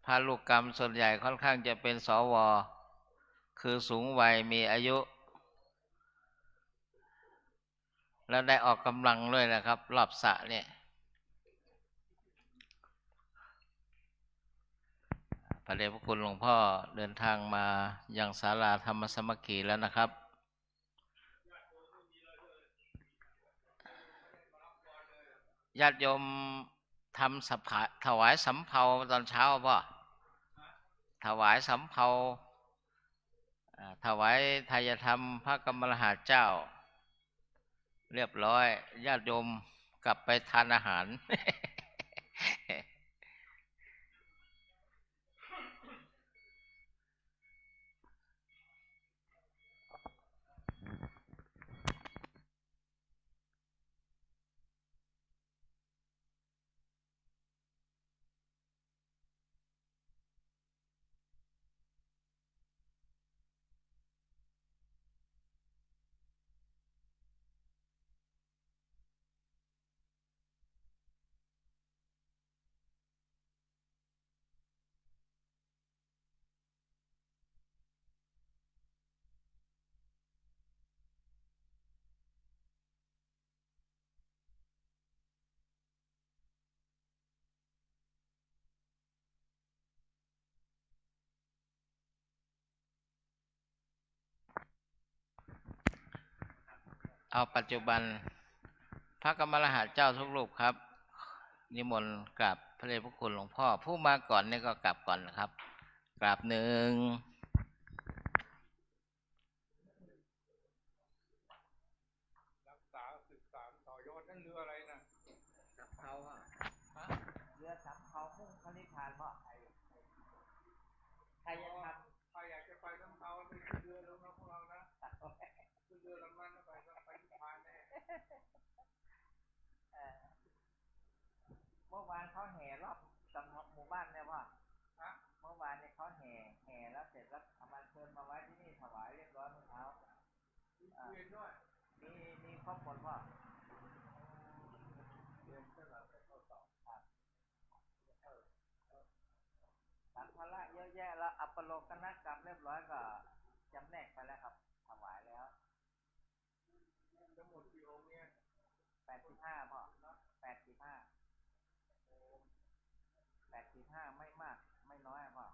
พาลูกกรรมส่วนใหญ่ค่อนข้างจะเป็นสวคือสูงวัยมีอายุแล้วได้ออกกำลังด้วยนะครับรอบสระเนี่ยพระเดชพระคุณหลวงพ่อเดินทางมายังศาลาธรรมสามัคคีแล้วนะครับญาติโยมทำสัพพะถวายสำเภาตอนเช้าป่ะถวายสำเภาถวายทายธรรมพระกรรมรหาเจ้าเรียบร้อยญาติโยมกลับไปทานอาหาร เอาปัจจุบันพระกรรมรหาเจ้าทุกรูปครับนิมนต์กราบพระเดชพระคุณหลวงพ่อผู้มาก่อนนี่ก็กราบก่อนนะครับกราบหนึ่งรักษาศึกษาต่อยอดนั่นเรืออะไรนะสำเภาอ่ะเรือสำเภามุ่งพระนิพพานเพราะใครจะทำใครอยากจะไปสำเภาไปขึ้นเรือแล้วนะพวกเรานะขึ้นเรือลำนั้นไปนิพพานแน่เมื่อวานเขาแห่รอบสำหมู่บ้านเนี่ยว่าเมื่อวานเนี่ยเขาแห่แล้วเสร็จแล้วเอามาเชิญมาไว้ที่นี่ถวายเรียบร้อยเมื่อเช้าเรียนด้วยมีครอบครัวพ่อเรียนเพื่อเราไปเข้าสอบสัมภาระเยอะแยะแล้วอัปโลกนกรรมเรียบร้อยก็จำแนกไปแล้วครับถวายแล้วทั้งหมดกี่องค์เนี่ย85พ่อ85ไม่มากไม่น้อยพ่อ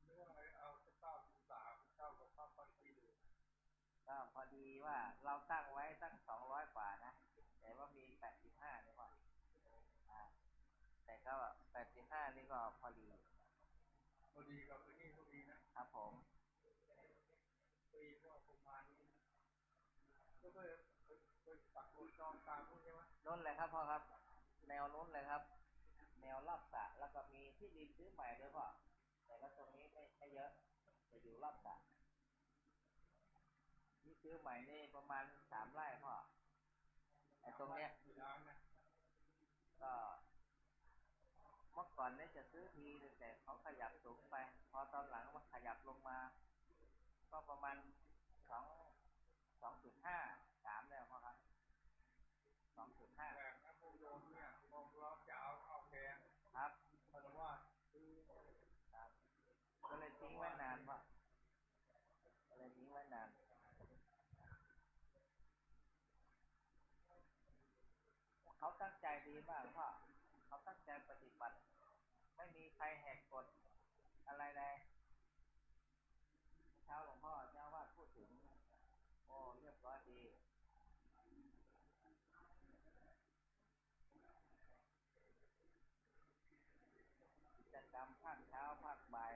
เรื่องอะไรเอา93เท่ากับพระปัจจุบันก็พอดีว่าเราตั้งไว้ตั้ง200กว่านะแต่ว่ามี85นี่พ่อแต่ก็85นี่ก็พอดีกับนี่พอดีนะครับผมปีก็ประมาณนี้ก็ไปปักหมุดจองตามนู้นใช่ไหมนู้นเลยครับพ่อครับแนวนู้นเลยครับแนวรอบสระแล้วก็มีที่ดินซื้อใหม่ด้วยพ่อแต่ก็ตรงนี้ไม่เยอะจะอยู่รอบสระที่ซื้อใหม่นี่ประมาณ3 ไร่พ่อไอ้ตรงเนี้ยก็เมื่อก่อนเนี่ยจะซื้อทีแต่เขาขยับสูงไปพอตอนหลังมันขยับลงมาก็ประมาณ2.5 3แล้วพ่อครับ2.5แต่ถ้าพวกโยมเนี่ยพวกเราจะเอาแกงครับเพราะว่าครับก็เลยทิ้งไว้นานพ่อก็เลยทิ้งไว้นานเขาตั้งใจดีมากพ่อเขาตั้งใจปฏิบัติไม่มีใครแหกกฎอะไรเลยเช้าหลวงพ่อเจ้าว่าพูดถึงโอ้เรียบร้อยดีกิจกรรมภาคเช้าภาคบ่าย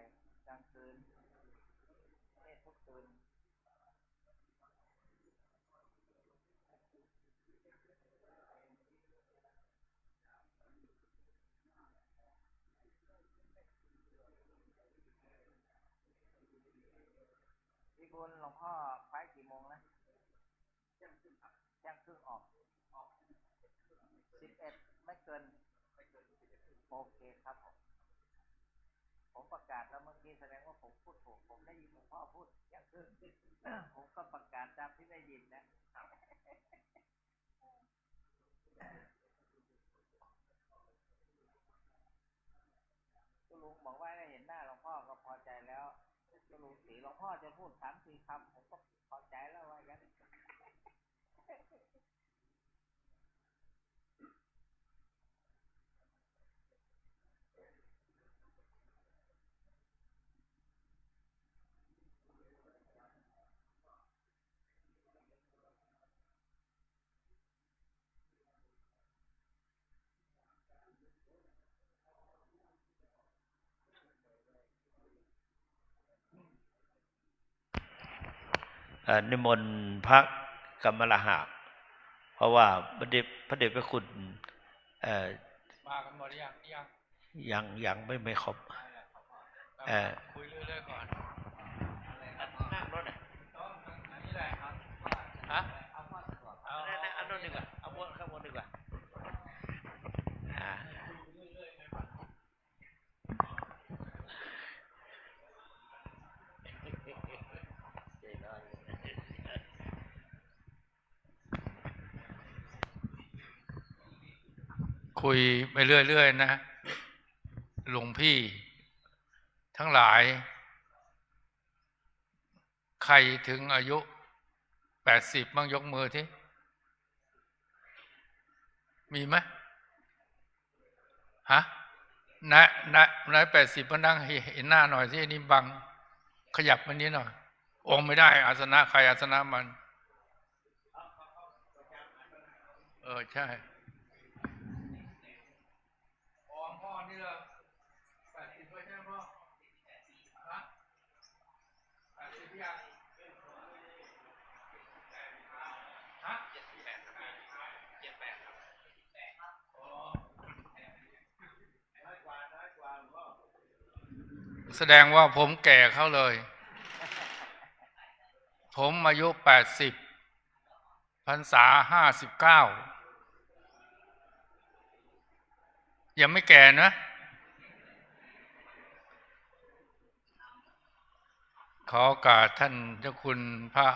กลางคืนเทศทุกคืนพี่บุญหลวงพ่อไปกี่โมงนะเที่ยงครึ่งออก11ไม่เกินโอเคครับผมประกาศแล้วเมื่อกี้แสดงว่าผมพูดถูกผมได้ยินหลวงพ่อพูดเที่ยงครึ่งผมก็ประกาศตามที่ได้ยินนะคุณลุงบอกว่าได้เห็นหน้า หลวงพ่อจะพูด3-4 คำผมก็พอใจแล้วว่าอย่างนั้นนิมนต์พระกรรมลหะเพราะว่าพระเดชพระคุณมากันหมดยังยังไม่ครบคุยเรื่อยๆก่อนนั่งรถอ่ะอันนี้แหละครับฮะเอาโน่นดีกว่าเอาบนข้างบนดีกว่าคุยไปเรื่อยๆนะหลวงพี่ทั้งหลายใครถึงอายุ80บ้างยกมือที่มีไหมฮะนาย80มานั่งเห็นหน้าหน่อยที่นี่บังขยับมันนี้หน่อยองค์ไม่ได้อาสนะใครอาสนะมันใช่พ่อนี่ละ80ไม่ใช่พ่อฮะ80ยังฮะ78ครับแสดงว่าผมแก่เขาเลยผมอายุ80พรรษา59ยังไม่แก่นะขอโอกาสท่านเจ้าคุณพระ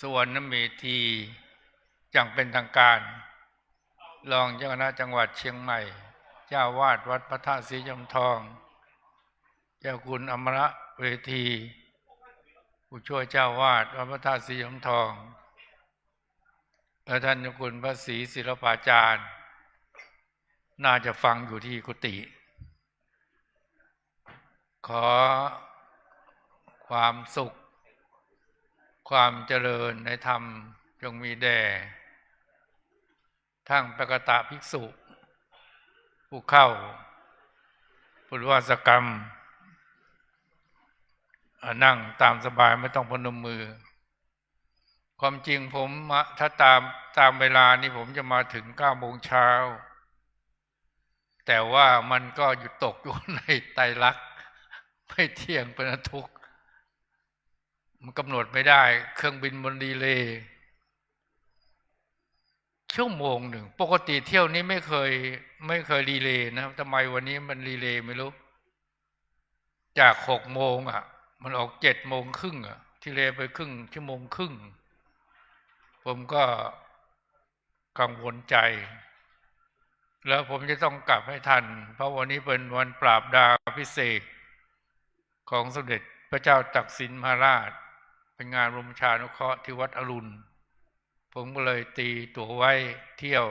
สุวรรณเมธีอย่างเป็นทางการรองเจ้าคณะจังหวัดเชียงใหม่เจ้าวาดวัดพระธาตุศรีจอมทองเจ้าคุณอมรเวทีผู้ช่วยเจ้าวาดวัดพระธาตุศรีจอมทองและท่านเจ้าคุณพระศรีศิลปาจารย์น่าจะฟังอยู่ที่กุฏิขอความสุขความเจริญในธรรมจงมีแด่ทั้งปกตะภิกษุผู้เข้าพุทธวาสกรรมนั่งตามสบายไม่ต้องพนมมือความจริงผมถ้าตามเวลานี่ผมจะมาถึง9 โมงเช้าแต่ว่ามันก็อยู่ตกอยู่ในไตรลักษณ์ไม่เที่ยงเป็นทุกข์มันกำหนดไม่ได้เครื่องบินมันดีเลย์1 ชั่วโมงปกติเที่ยวนี้ไม่เคยดีเลย์นะทำไมวันนี้มันดีเลย์ไม่รู้จาก6 โมงมันออก7 โมงครึ่งดีเลย์ไปครึ่งชั่วโมงครึ่งผมก็กังวลใจแล้วผมจะต้องกลับให้ทันเพราะวันนี้เป็นวันปราบดาพิเศษของสมเด็จพระเจ้าตากสินมหาราชเป็นงานรมชานุเคราะห์ที่วัดอรุณผมก็เลยตีตั๋วไว้เที่ยว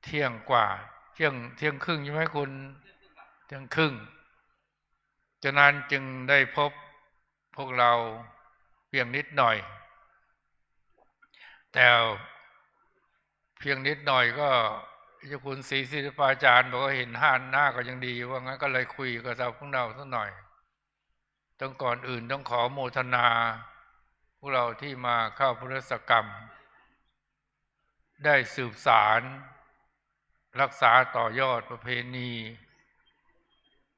เที่ยงกว่าเที่ยงครึ่งใช่ไหมคุณเที่ยงครึ่งฉะนั้นจึงได้พบพวกเราเพียงนิดหน่อยแต่เพียงนิดหน่อยก็เจ้าคุณศรีศิลปาจารย์บอกว่าเห็นหน้าก็ยังดีว่างั้นก็เลยคุยกับเราพวกเราสักหน่อยต้องก่อนอื่นต้องขอโมทนาพวกเราที่มาเข้าพุทธกรรมได้สืบสารรักษาต่อยอดประเพณี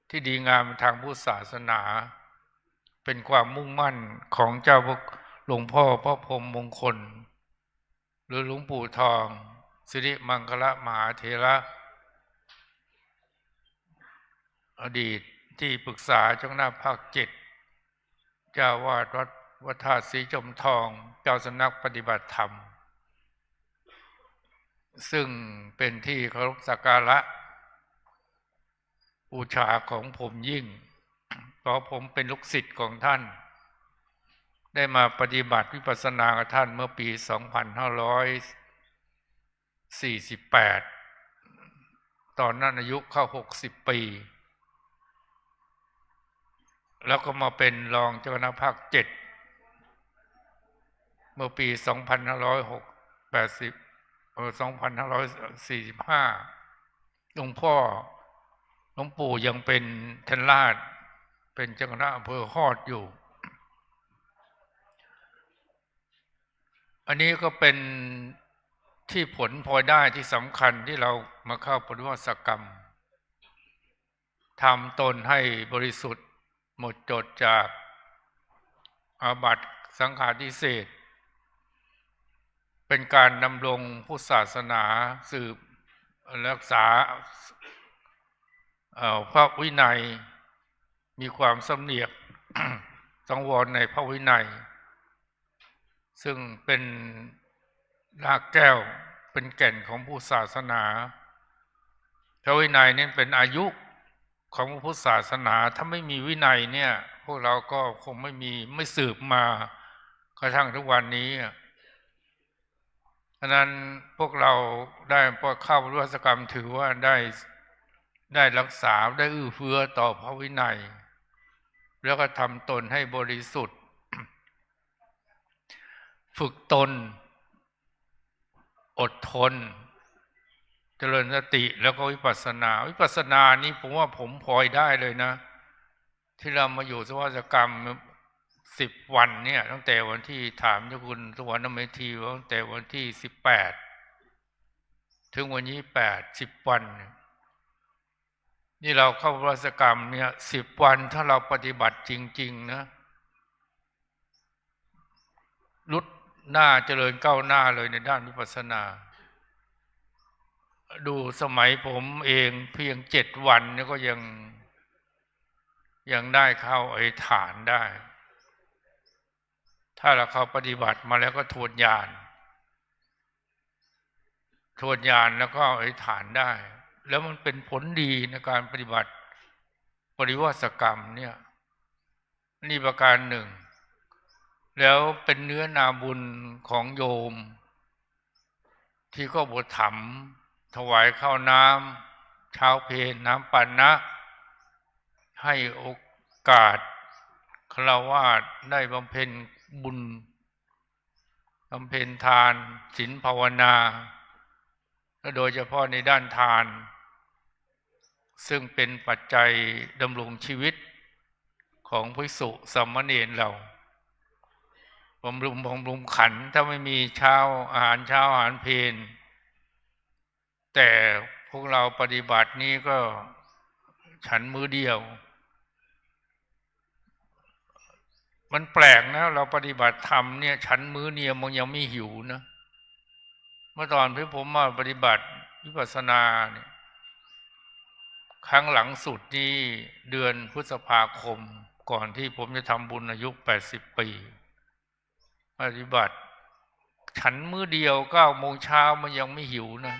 ที่ดีงามทางพุทธศาสนาเป็นความมุ่งมั่นของเจ้าหลวงพ่อพระพรหมมงคลหรือหลวงปู่ทองสิริมังคละมหาเถระอดีตที่ปรึกษาเจ้าหน้าภาค7เจ้าวาดวัดพระธาตุศรีจอมทองเจ้าสำนักปฏิบัติธรรมซึ่งเป็นที่เคารพสักการะบูชาของผมยิ่งป เพราะผมเป็นลูกศิษย์ของท่านได้มาปฏิบัติวิปัสสนากับท่านเมื่อปี 2548 ตอนนั้นอายุเข้า 60 ปี แล้วก็มาเป็นรองเจ้าคณะภาค 7 เมื่อปี 2545 หลวงปู่ยังเป็นท่านราชเป็นเจ้าคณะอำเภอฮอดอยู่ อันนี้ก็เป็นที่ผลพลอยได้ที่สำคัญที่เรามาเข้าปฏิวัติกรรมทำตนให้บริสุทธิ์หมดจดจากอาบัติสังฆาทิเศษเป็นการดำรงพุทธศาสนาสืบรักษาพระวินัยมีความสำเนียก สังวรในพระวินัยซึ่งเป็นรากแก้วเป็นแก่นของพุทธศาสนาพระวินัยนี่เป็นอายุของพุทธศาสนาถ้าไม่มีวินัยเนี่ยพวกเราก็คงไม่สืบมากระทั่งทุกวันนี้ฉะนั้นพวกเราได้เข้าปฏิวัติกรรมถือว่าได้รักษาได้อื้อเฟื้อต่อพระวินัยแล้วก็ทำตนให้บริสุทธิ์ ฝึกตนอดทนเจริญสติแล้วก็วิปัสสนานี้ผมว่าผมพลอยได้เลยนะที่เรามาอยู่สวัสดิกรรม10 วันเนี่ยตั้งแต่วันที่ถามเจ้าคุณสวรรณเมธีตั้งแต่วันที่18ถึงวันนี้10 วันนี่เราเข้าสวัสดิกรรมเนี่ย10 วันถ้าเราปฏิบัติจริงๆนะลุดหน้าเจริญก้าวหน้าเลยในด้านวิปัสสนาดูสมัยผมเองเพียง7 วันเนี่ยก็ยังได้เข้าฐานได้ถ้าเราเข้าปฏิบัติมาแล้วก็ทวนญาณแล้วก็ฐานได้แล้วมันเป็นผลดีในการปฏิบัติปริวัติกรรมเนี่ยนี่ประการหนึ่งแล้วเป็นเนื้อนาบุญของโยมที่ก็บวชถมถวายข้าวน้ำเช้าเพลน้ำปันนะให้โอกาสฆราวาสได้บำเพ็ญบุญบำเพ็ญทานศีลภาวนาและโดยเฉพาะในด้านทานซึ่งเป็นปัจจัยดำรงชีวิตของภิกษุสามเณรเราบำรุงขันธ์ถ้าไม่มีอาหารเช้าอาหารเพลแต่พวกเราปฏิบัตินี้ก็ฉันมื้อเดียวมันแปลกนะเราปฏิบัติธรรมเนี่ยฉันมื้อเดียวมันยังไม่หิวนะเมื่อตอนที่ผมมาปฏิบัติวิปัสสนาเนี่ยครั้งหลังสุดนี้เดือนพฤษภาคมก่อนที่ผมจะทำบุญอายุ80 ปีปฏิบัติฉันมื้อเดียว9 โมงเช้ามันยังไม่หิวนะ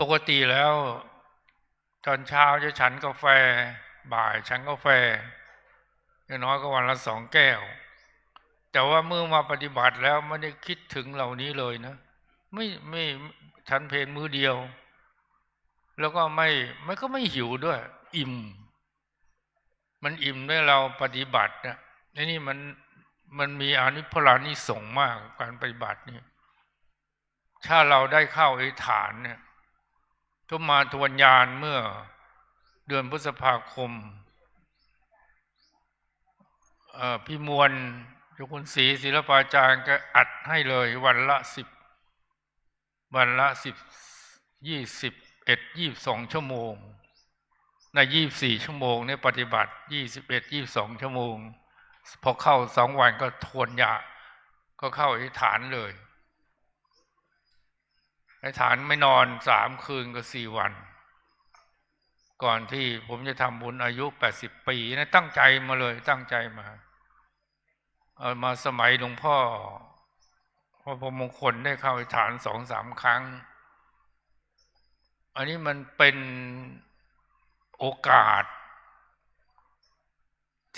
ปกติแล้วตอนเช้าจะฉันกาแฟบ่ายฉันกาแฟอย่างน้อยก็วันละ2 แก้วแต่ว่าเมื่อมาปฏิบัติแล้วไม่ได้คิดถึงเหล่านี้เลยนะไม่ฉันเพลมื้อเดียวแล้วก็ไม่หิวด้วยอิ่มมันอิ่มด้วยเราปฏิบัตินะนี่มันมีอานิสงส์มากการปฏิบัตินี่ถ้าเราได้เข้าฐานเนี่ยก็มาทวนญาณเมื่อเดือนพฤษภาคมพี่มวลเจ้าคุณศรีศิลปาจารย์ก็อัดให้เลยวันละ10 21-22 ชั่วโมงใน24 ชั่วโมงเนี่ยปฏิบัติ21-22 ชั่วโมงพอเข้า2 วันก็ทวนญาณก็เข้าฐานเลยฐานไม่นอน3 คืนก็4 วันก่อนที่ผมจะทำบุญอายุ80 ปีนะตั้งใจมาเลยตั้งใจมาสมัยหลวงพ่อพระพรหมมงคลได้เข้าฐาน 2-3 ครั้งอันนี้มันเป็นโอกาส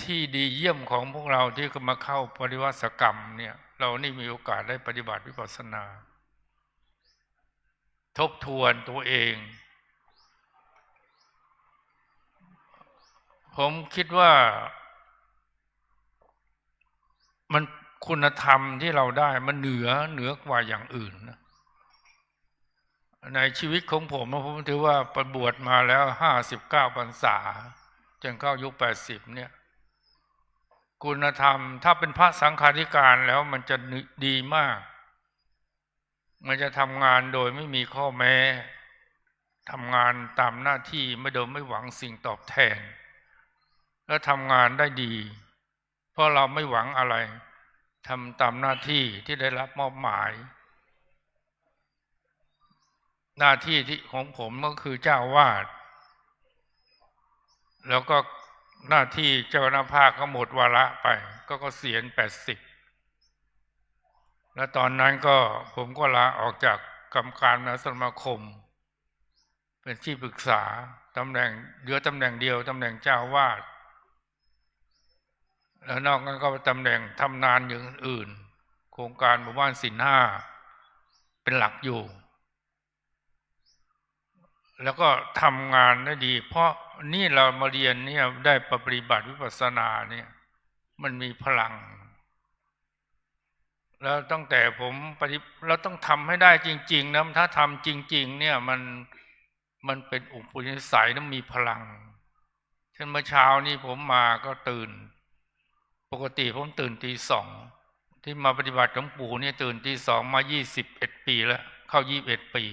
ที่ดีเยี่ยมของพวกเราที่มาเข้าปฏิวัติกรรมเนี่ยเรานี่มีโอกาสได้ปฏิบัติวิปัสสนาทบทวนตัวเองผมคิดว่ามันคุณธรรมที่เราได้มันเหนือกว่าอย่างอื่นนะในชีวิตของผมถือว่าประบวชมาแล้ว59 พรรษาจนเข้ายุค80เนี่ยคุณธรรมถ้าเป็นพระสังฆาธิการแล้วมันจะดีมากมันจะทำงานโดยไม่มีข้อแม้ทำงานตามหน้าที่ไม่โดยไม่หวังสิ่งตอบแทนและทำงานได้ดีเพราะเราไม่หวังอะไรทำตามหน้าที่ที่ได้รับมอบหมายหน้าที่ที่ของผมก็คือเจ้าวาดแล้วก็หน้าที่เจ้าคณะภาคก็หมดวาระไปก็เกษียณ80และตอนนั้นก็ผมก็ลาออกจากกรรมการมหาสมาคมเป็นที่ปรึกษาตำแหน่งเหลือตำแหน่งเดียวตำแหน่งเจ้าวาดแล้วนอกนั้นก็ตำแหน่งทำนานอย่างอื่นโครงการหมู่บ้านศีล5เป็นหลักอยู่แล้วก็ทำงานได้ดีเพราะนี่เรามาเรียนเนี่ยได้ปฏิบัติวิปัสสนาเนี่ยมันมีพลังแล้วตั้งแต่ผมเราต้องทำให้ได้จริงๆนะถ้าทำจริงๆเนี่ยมันเป็นอุปนิสัยนั้นมีพลังเช่นเมื่อเช้านี้ผมมาก็ตื่นปกติผมตื่นตี 2ที่มาปฏิบัติหลวงปู่เนี่ยตื่นตี 2มา21 ปีแล้วเข้า21 ปี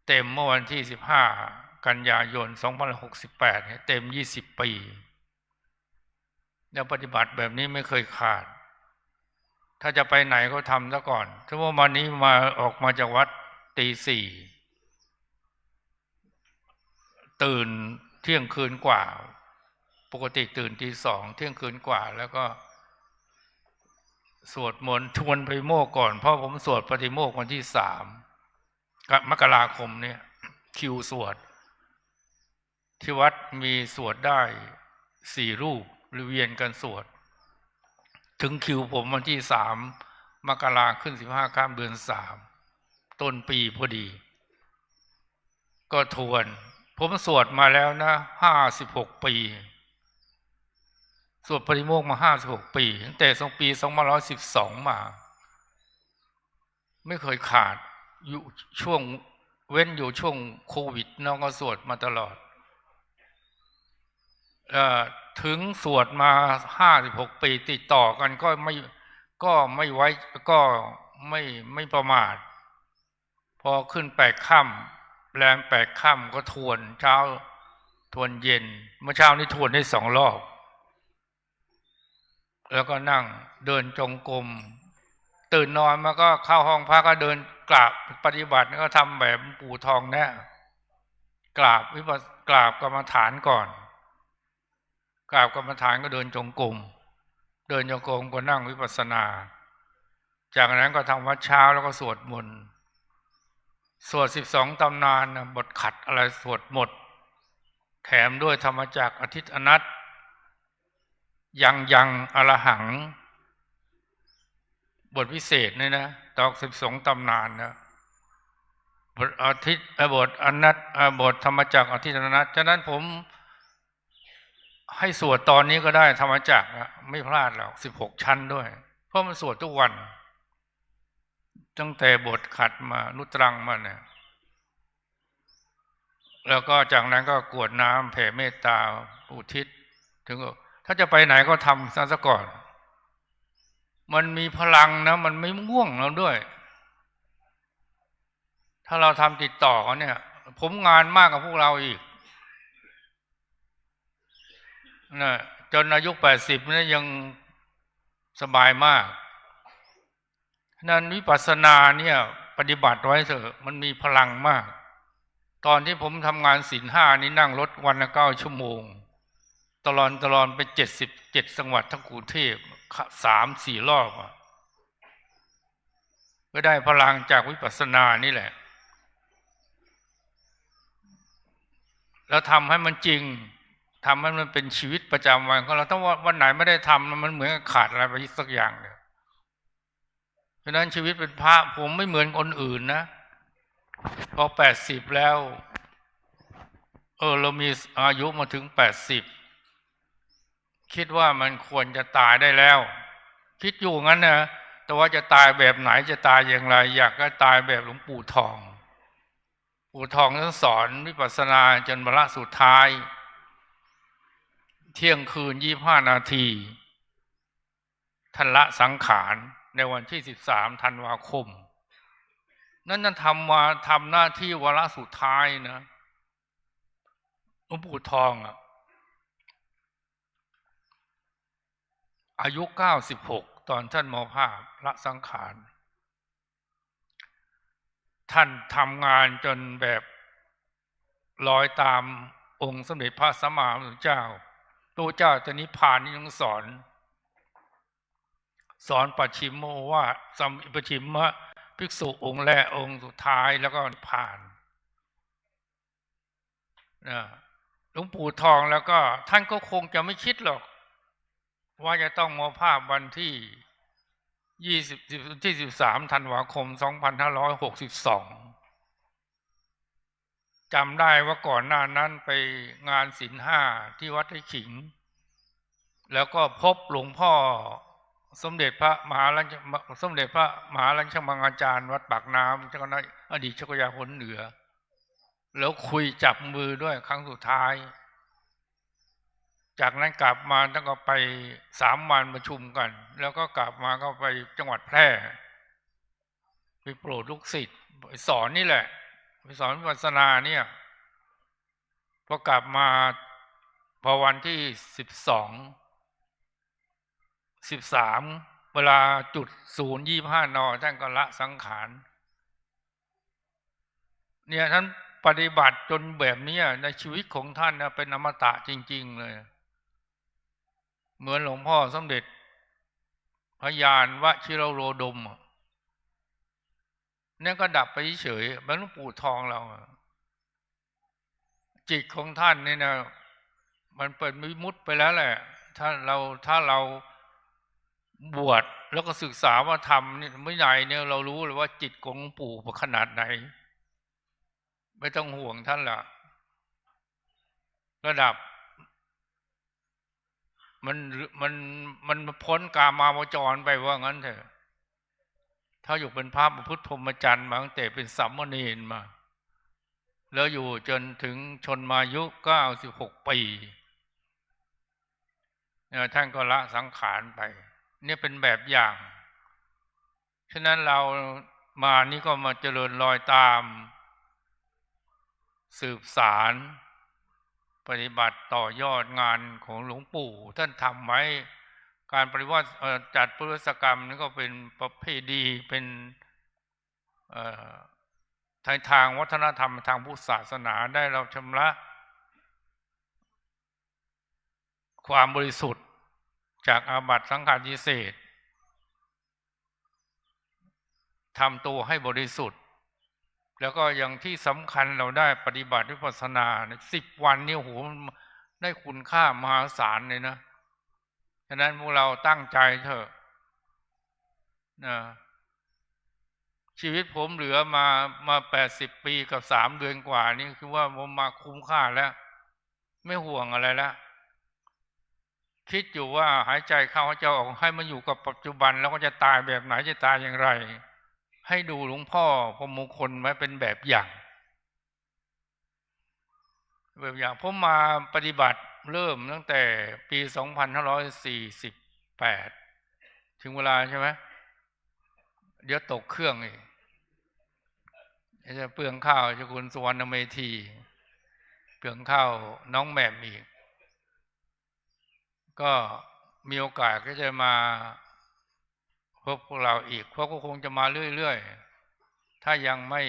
เต็มเมื่อวันที่15 กันยายน 2568เนี่ยเต็ม20 ปีแล้วปฏิบัติแบบนี้ไม่เคยขาดถ้าจะไปไหนก็ทำซะก่อนถ้าว่าวันนี้มาออกมาจากวัดตี 4ตื่นเที่ยงคืนกว่าปกติตื่นตี 2เที่ยงคืนกว่าแล้วก็สวดมนต์ชวนไปโมกข์ก่อนเพราะผมสวดปฏิโมกข์วันที่3 มกราคมเนี่ยคิวสวดที่วัดมีสวดได้4 รูปหรือเวียนกันสวดถึงคิวผมวันที่3 มกราขึ้น15 ข้ามเดือน3ต้นปีพอดีก็ทวนผมสวดมาแล้วนะ56 ปีสวดปฏิโมกข์มา56 ปีตั้งแต่ปี2512มาไม่เคยขาดอยู่ช่วงเว้นอยู่ช่วงโควิดน้องก็สวดมาตลอดถึงสวดมา56 ปีติดต่อกันก็ไม่ไว้ก็ไม่ประมาทพอขึ้น8 ค่ำแรม8 ค่ำก็ทวนเช้าทวนเย็นเมื่อเช้านี้ทวนได้2 รอบแล้วก็นั่งเดินจงกรมตื่นนอนมาก็เข้าห้องพักก็เดินกราบปฏิบัติก็ทำแบบปู่ทองแน่กราบกรรมฐานก่อนกราบกรรมฐานก็เดินจงกรมเดินจงกรมก็นั่งวิปัสสนาจากนั้นก็ทำวัดเช้าแล้วก็สวดมนต์สวด12 ตำนานบทขัดอะไรสวดหมดแถมด้วยธรรมจักรอาทิตย์อนัตยังอรหังบทพิเศษนี่นะตอก12 ตำนานนะบทอาทิตย์บทอนัตบทธรรมจักรอาทิตย์อนัตฉะนั้นผมให้สวดตอนนี้ก็ได้ธรรมจักรไม่พลาดหรอก16 ชั้นด้วยเพราะมันสวดทุกวันตั้งแต่บทขัดมานุตรังมาเนี่ยแล้วก็จากนั้นก็กรวดน้ำแผ่เมตตาอุทิศถึงถ้าจะไปไหนก็ทำซะก่อนมันมีพลังนะมันไม่ง่วงเราด้วยถ้าเราทำติดต่อกันเนี่ยผมงานมากกว่าพวกเราอีกนะจนอายุ80เนี่ยยังสบายมากนั้นวิปัสสนาเนี่ยปฏิบัติไว้เถอะมันมีพลังมากตอนที่ผมทำงานศีล 5นี่นั่งรถวันละ9 ชั่วโมงตลอดไป77 จังหวัดทั้งกรุงเทพ3-4 รอบก็ได้พลังจากวิปัสสนานี่แหละแล้วทำให้มันจริง ทำให้มันเป็นชีวิตประจำวันของเราถ้าวันไหนไม่ได้ทำมันเหมือนกับขาดอะไรไปสักอย่างเนี่ยฉะนั้นชีวิตเป็นพระผมไม่เหมือนคนอื่นนะพอ80แล้วเรามีอายุมาถึง80คิดว่ามันควรจะตายได้แล้วคิดอยู่งั้นนะแต่ว่าจะตายแบบไหนจะตายอย่างไรอยากก็ตายแบบหลวงปู่ทองท่านสอนวิปัสสนาจนวาระสุดท้ายเที่ยงคืน25 นาทีท่านละสังขารในวันที่13 ธันวาคมนั่นทำหน้าที่วาระสุดท้ายนะหลวงปู่ทองอายุ96ตอนท่านมรณภาพละสังขารท่านทำงานจนแบบลอยตามองค์สมเด็จพระสัมมาสัมพุทธเจ้าตัวเจ้าจะนิพพานนี่ยังสอนปัจฉิมโมว่าปัจฉิมมะภิกษุองค์แรกองค์สุดท้ายแล้วก็นิพพานหลวงปู่ทองแล้วก็ท่านก็คงจะไม่คิดหรอกว่าจะต้องมรณภาพวันที่13 ธันวาคม 2562จำได้ว่าก่อนหน้านั้นไปงานศีล 5ที่วัดไร่ขิงแล้วก็พบหลวงพ่อสมเด็จพระมหาลัญชมังอาจารย์วัดปากน้ำเจ้าคณะอดีตเจ้าคณะหนเหนือแล้วคุยจับมือด้วยครั้งสุดท้ายจากนั้นกลับมาต้องก็ไป3 วันประชุมกันแล้วก็กลับมาก็ไปจังหวัดแพร่ไปโปรดลูกศิษย์ไปสอนนี่แหละไปสอนวิปัสสนาเนี่ยพอกลับมาพอวันที่13 เวลาจุด0:25 น.ท่านก็ละสังขารเนี่ยท่านปฏิบัติจนแบบนี้ในชีวิตของท่านนะเป็นอมตะจริงๆเลยเหมือนหลวงพ่อสมเด็จพระญาณวชิรโรดมเนี่ยก็ดับไปเฉยๆเหมือนหลวงปู่ทองเราจิตของท่านเนี่ยนะมันเปิดวิมุตติไปแล้วแหละถ้าเราบวชแล้วก็ศึกษาว่าธรรมนี่เมื่อไหร่เนี่ยเรารู้เลยว่าจิตของหลวงปู่ขนาดไหนไม่ต้องห่วงท่านละระดับมันพ้นกามาวจรไปว่างั้นเถอะถ้าอยู่เป็นพระพุทธพรหมจรรย์มาตั้งแต่เป็นสามเณรมาแล้วอยู่จนถึงชนมายุ96 ปีท่านก็ละสังขารไปเนี่ยเป็นแบบอย่างฉะนั้นเรามานี่ก็มาเจริญรอยตามสืบสารปฏิบัติต่อยอดงานของหลวงปู่ท่านทำไว้การปฏิวัติจัดพุทธศกรรมนี่ก็เป็นประเพณีเป็นทางวัฒนธรรมทางพุทธศาสนาได้เราชำระความบริสุทธิ์จากอาบัติสังฆาทิเศษทำตัวให้บริสุทธิ์แล้วก็อย่างที่สำคัญเราได้ปฏิบัติวิปัสสนา10 วันนี่โหได้คุณค่ามหาศาลเลยนะฉะนั้นพวกเราตั้งใจเถอะนะชีวิตผมเหลือมา80 ปีกับ3 เดือนกว่านี่คือว่าผมมาคุ้มค่าแล้วไม่ห่วงอะไรแล้วคิดอยู่ว่าหายใจเข้าหายใจออกให้มันอยู่กับปัจจุบันแล้วก็จะตายแบบไหนจะตายอย่างไรให้ดูหลวงพ่อพรหมมงคลไว้เป็นแบบอย่างผมมาปฏิบัติเริ่มตั้งแต่ปี2548ถึงเวลาใช่ไหมเดี๋ยวตกเครื่องอีกจะเปลืองข้าวเจ้าคุณสุวรรณเมธีเปลืองข้าวน้องแหม่มอีกก็มีโอกาสก็จะมาพบพวกเราอีกเพราะก็คงจะมาเรื่อยๆถ้ายังไม่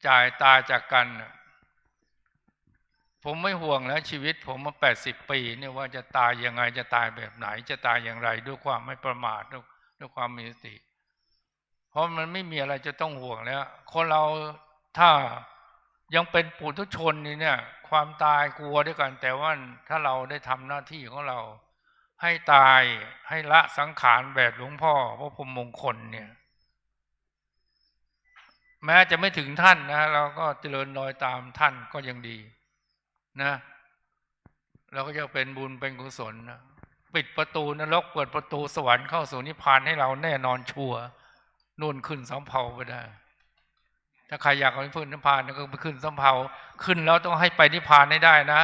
จ่ายตายจากกันผมไม่ห่วงแล้วชีวิตผมมา80 ปีเนี่ยว่าจะตายยังไงจะตายแบบไหนจะตายอย่างไรด้วยความไม่ประมาทด้วยความมีสติเพราะมันไม่มีอะไรจะต้องห่วงแล้วคนเราถ้า ยังเป็นปุถุชนนี่เนี่ย ความตายกลัวด้วยกัน แต่ว่าถ้าเราได้ทำหน้าที่ของเรา ให้ตายให้ละสังขารแบบหลวงพ่อพระพรหมมงคลเนี่ย แม้จะไม่ถึงท่านนะเราก็เจริญรอยตามท่านก็ยังดีนะเราก็จะเป็นบุญเป็นกุศลนะปิดประตูนรกเปิดประตูสวรรค์เข้าสู่นิพพานให้เราแน่นอนชัวร์นู่นขึ้นสำเภาไปได้ถ้าใครอยากไปขึ้นนิพพานก็ไปขึ้นสำเภาขึ้นแล้วต้องให้ไปนิพพานให้ได้นะ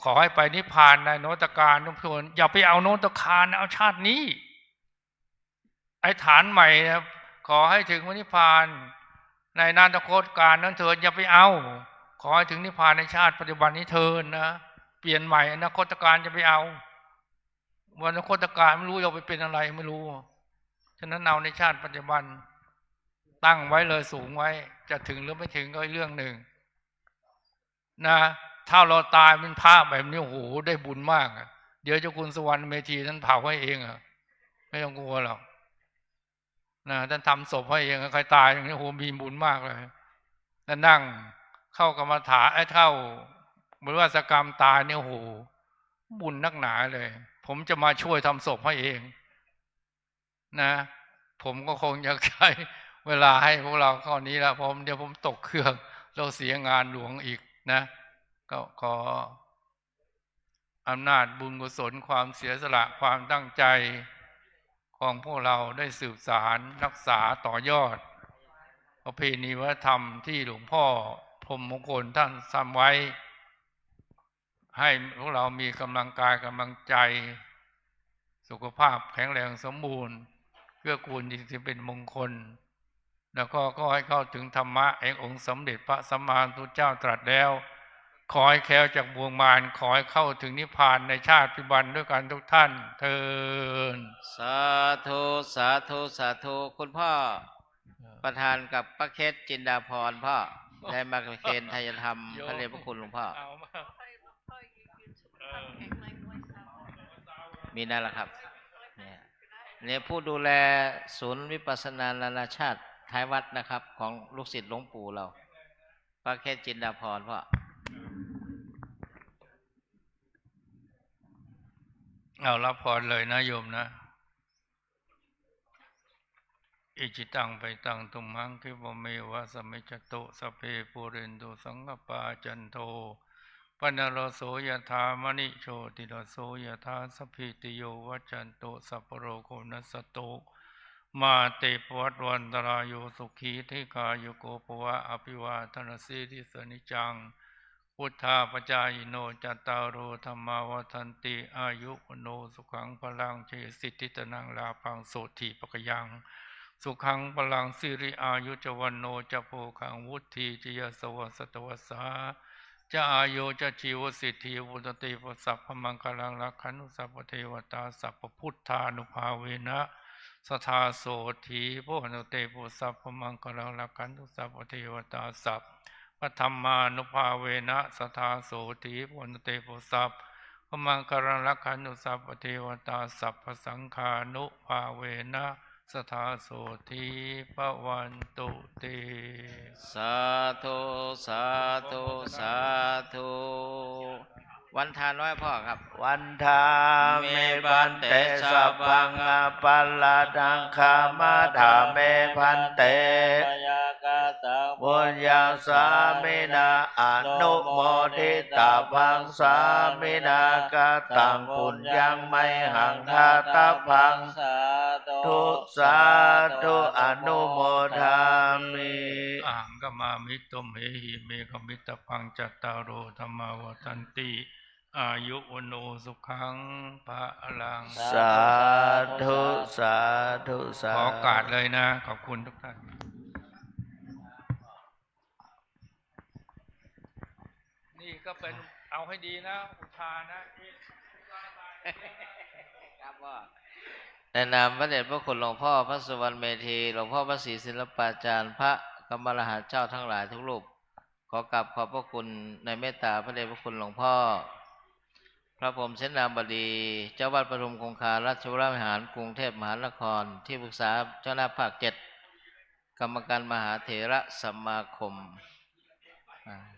ขอให้ไปนิพพานในโนตการทุกคนอย่าไปเอาโนตการเอาชาตินี้ไอ้ฐานใหม่นะขอให้ถึงนิพพานในอนาคตการนั้นเถิดอย่าไปเอาขอให้ถึงนิพพานในชาติปัจจุบันนี้เถิดนะเปลี่ยนใหม่อนาคตการจะไปเอาวันอนาคตการไม่รู้จะไปเป็นอะไรไม่รู้ฉะนั้นเอาในชาติปัจจุบันตั้งไว้เลยสูงไว้จะถึงหรือไม่ถึงก็เรื่องหนึ่งนะถ้าเราตายเป็นพระแบบนี้โอ้โหได้บุญมากเดี๋ยวเจ้าคุณสวรรค์เมธีท่านเผาให้เองไม่ต้องกลัวหรอกนะท่านทำศพให้เองใครตายอย่างนี้โอ้โหมีบุญมากเลยแล้วนั่งเข้ากรรมฐานเข้าเหมือนว่าสกรรมตายเนี่ยโอ้โหบุญนักหนาเลยผมจะมาช่วยทำศพให้เองนะผมก็คงอยากใช้เวลาให้พวกเราข้อนี้แล้วผมเดี๋ยวผมตกเครื่องเราเสียงานหลวงอีกนะก็ขออำนาจบุญกุศลความเสียสละความตั้งใจของพวกเราได้สืบสารรักษาต่อยอดประเพณีวัฒนธรรมที่หลวงพ่อพรหมมงคลท่านทำไว้ให้พวกเรามีกำลังกายกำลังใจสุขภาพแข็งแรงสมบูรณ์เพื่อกูลที่เป็นมงคลแล้วก็ให้เข้าถึงธรรมะแห่งองค์สมเด็จพระสัมมาสัมพุทธเจ้าตรัสแล้วขอให้แคล้วจากบ่วงมารขอให้เข้าถึงนิพพานในชาติปัจจุบันด้วยกันทุกท่านเทินสาธุสาธุสาธุคุณพ่อประธานกับป้าเคสจินดาพรพ่อได้มาเคนไทยธรรมพระเดชพระคุณหลวงพ่อมีนั่นแหละครับเนี่ยผู้ดูแลศูนย์วิปัสสนานานาชาติท้ายวัดนะครับของลูกศิษย์หลวงปู่เราป้าเคสจินดาพรพ่อเอารับพรเลยนะโยมนะอิจิตังไปตังตุมหังคิปเมวะสมิจโตสเพปุเรนโตสังกปาจันโทปนรโสยถามณิโชติรโสยถาสพิติโยวัจจันโตสัพพโรโคนัสโตมาเตปวัตวันตรายโยสุขีธิกายุโกภวะอภิวาทนาสีทิสนิจังพุทธาปจายโนจัตตารโอธรรมาวัฏันติอายุโนสุขังพลังเจสิทธิตนังลาพังโสติปกยังสุขังพลังสิริอายุจวันโนจะโพขังวุฒิจยสวัสตวสาจะอายุจะชีวสิทธิวุตติปสัพพมังคลังลักขันุสัพพเทวตาสัพพพุทธานุภาเวนะสทาโสถีโพหนุเตปุสัพพมังคลังลักขันุสัพพเทวตาสัพพธรรมานุภาเวนะสทาโสถีโพหนุเตปุสัพพมังคลังลักขันุสัพพเทวตาสัพพสังฆานุภาเวนะสทาโสธีปวันตุเตสาธุสาธุสาธุวันทาน้อยพ่อครับวันทาเมพันเตสัพพังอปัลลดังคามาธาเมพันเตบุญญาสามินาอนุโมทิตาพังสามินากตังปุญญังไมหังคาตาพังทุสาธุอนุโมทามิอังกมามิตมเหหิเมฆมิตพังจัตตารโอธรรมาวทันติอายุวโนสุขังภะลังสาธุสาธุสาธุขอโอกาสเลยนะขอบคุณทุกท่านนี่ก็เป็นเอาให้ดีนะอุทานะครับว่าในนามพระเดชพระคุณหลวงพ่อพระสุวรรณเมธีหลวงพ่อพระศรีศิลปาจารย์พระกรรมรหาเจ้าทั้งหลายทุกรูปขอกราบขอบพระคุณในเมตตาพระเดชพระคุณหลวงพ่อพระพรหมเสนาบดีเจ้าวัดปทุมคงคาราชวรวิหารกรุงเทพมหานครที่ปรึกษาเจ้าหน้าภาค7กรรมการมหาเถระสมาคม อ่า